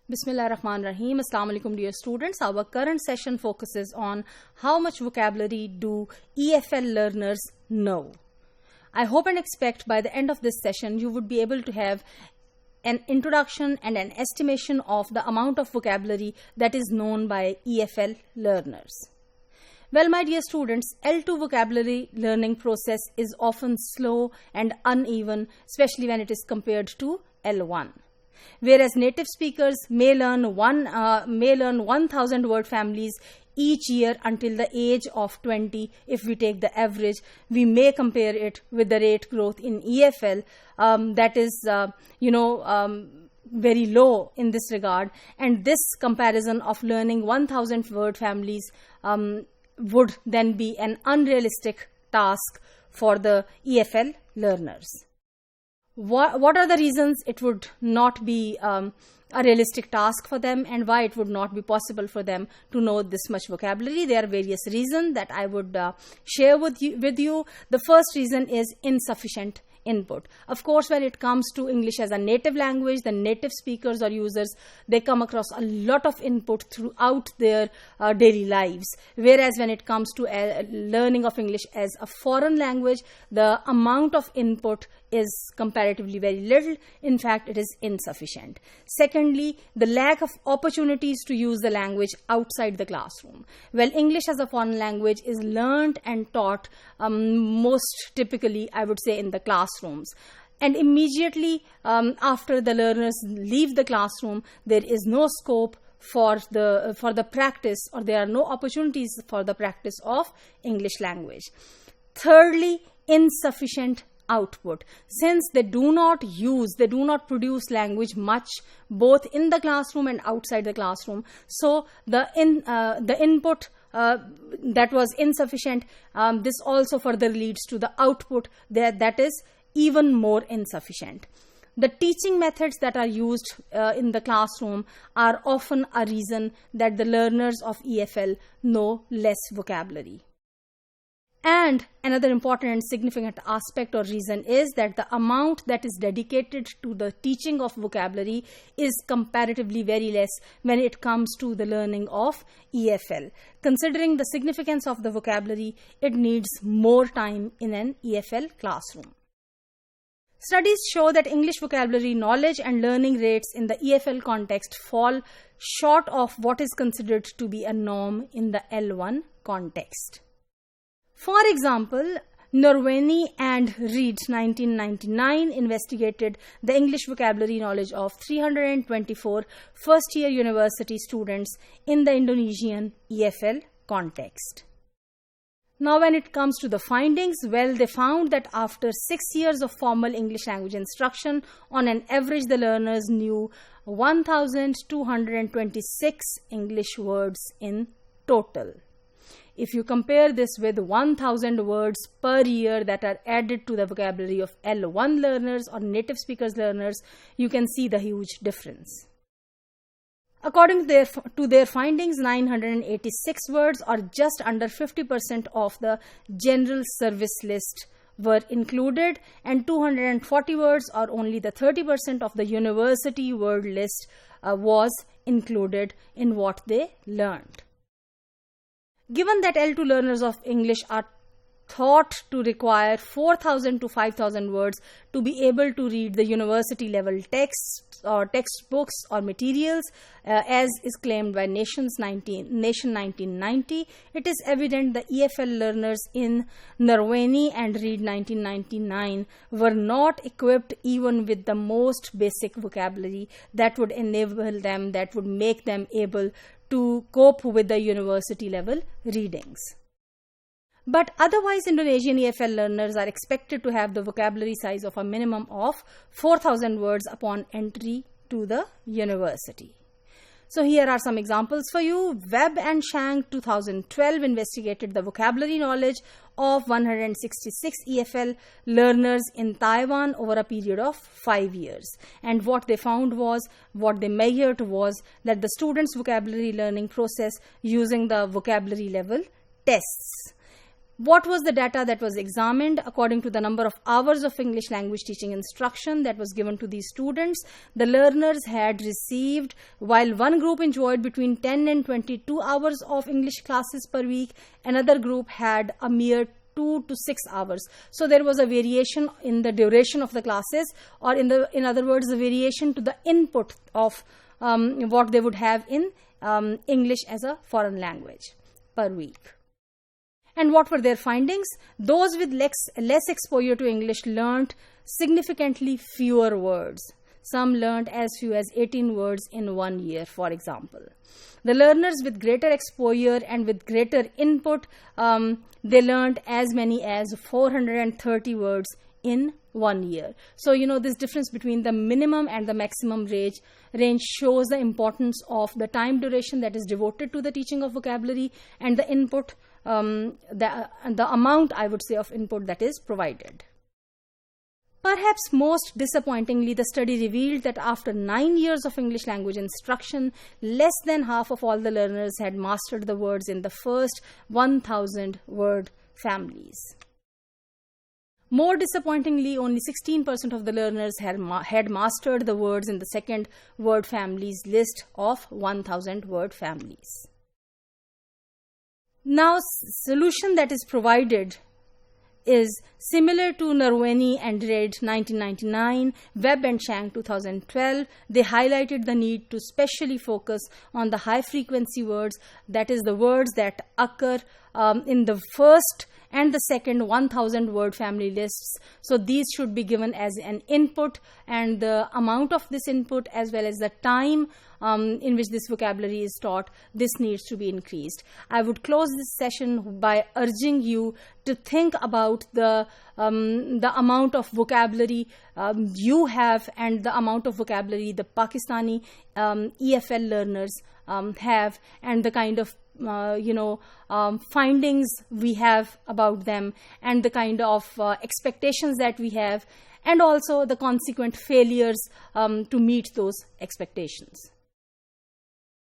Bismillahirrahmanirrahim. Assalamu alaikum dear students. Our current session focuses on how much vocabulary do EFL learners know. I hope and expect by the end of this session you would be able to have an introduction and an estimation of the amount of vocabulary that is known by EFL learners. Well, my dear students, L2 vocabulary learning process is often slow and uneven, especially when it is compared to L1. Whereas native speakers may learn 1,000 word families each year until the age of 20. If we take the average, we may compare it with the rate growth in EFL that is very low in this regard, and this comparison of learning 1,000 word families would then be an unrealistic task for the EFL learners. What are the reasons it would not be a realistic task for them, and why it would not be possible for them to know this much vocabulary? There are various reasons that I would share with you. The first reason is insufficient input. Of course, when it comes to English as a native language, the native speakers or users, they come across a lot of input throughout their daily lives. Whereas when it comes to learning of English as a foreign language, the amount of input is comparatively very little. In fact, it is insufficient. Secondly, the lack of opportunities to use the language outside the classroom. Well, English as a foreign language is learned and taught most typically, I would say, in the classrooms. And immediately after the learners leave the classroom, there is no scope for the practice, or there are no opportunities for the practice of English language. Thirdly, insufficient output. Since they do not produce language much both in the classroom and outside the classroom, so the input that was insufficient, this also further leads to the output that is even more insufficient. The teaching methods that are used in the classroom are often a reason that the learners of EFL know less vocabulary. And another important and significant aspect or reason is that the amount that is dedicated to the teaching of vocabulary is comparatively very less when it comes to the learning of EFL. Considering the significance of the vocabulary, it needs more time in an EFL classroom. Studies show that English vocabulary knowledge and learning rates in the EFL context fall short of what is considered to be a norm in the L1 context. For example, Norweni and Reed 1999 investigated the English vocabulary knowledge of 324 first-year university students in the Indonesian EFL context. Now, when it comes to the findings, well, they found that after 6 years of formal English language instruction, on an average, the learners knew 1,226 English words in total. If you compare this with 1,000 words per year that are added to the vocabulary of L1 learners or native speakers learners, you can see the huge difference. According to their findings, 986 words, or just under 50% of the general service list, were included, and 240 words, or only the 30% of the university word list, was included in what they learned. Given that L2 learners of English are thought to require 4,000 to 5,000 words to be able to read the university level texts or textbooks or materials, as is claimed by Nation 1990, it is evident the EFL learners in Norweni and Reed 1999 were not equipped even with the most basic vocabulary that would enable them, that would make them able to cope with the university level readings. But otherwise, Indonesian EFL learners are expected to have the vocabulary size of a minimum of 4,000 words upon entry to the university. So here are some examples for you. Webb and Chang 2012 investigated the vocabulary knowledge of 166 EFL learners in Taiwan over a period of 5 years. And what they measured was that the students' vocabulary learning process using the vocabulary level tests. What was the data that was examined? According to the number of hours of English language teaching instruction that was given to these students, the learners had received, while one group enjoyed between 10 and 22 hours of English classes per week, another group had a mere 2 to 6 hours. So there was a variation in the duration of the classes, or in other words, a variation to the input of what they would have in English as a foreign language per week. And what were their findings? Those with less exposure to English learnt significantly fewer words. Some learnt as few as 18 words in 1 year, for example. The learners with greater exposure and with greater input, they learnt as many as 430 words in 1 year. So, this difference between the minimum and the maximum range shows the importance of the time duration that is devoted to the teaching of vocabulary and the input, the amount, I would say, of input that is provided. Perhaps most disappointingly, the study revealed that after 9 years of English language instruction, less than half of all the learners had mastered the words in the first 1,000 word families. More disappointingly, only 16% of the learners had mastered the words in the second word families list of 1,000 word families. Now, solution that is provided is similar to Narwani and Reid 1999, Webb and Chang 2012. They highlighted the need to specially focus on the high frequency words, that is the words that occur in the first and the second 1,000 word family lists. So these should be given as an input, and the amount of this input as well as the time in which this vocabulary is taught, this needs to be increased. I would close this session by urging you to think about the amount of vocabulary you have and the amount of vocabulary the Pakistani EFL learners have, and the kind of findings we have about them, and the kind of expectations that we have, and also the consequent failures to meet those expectations.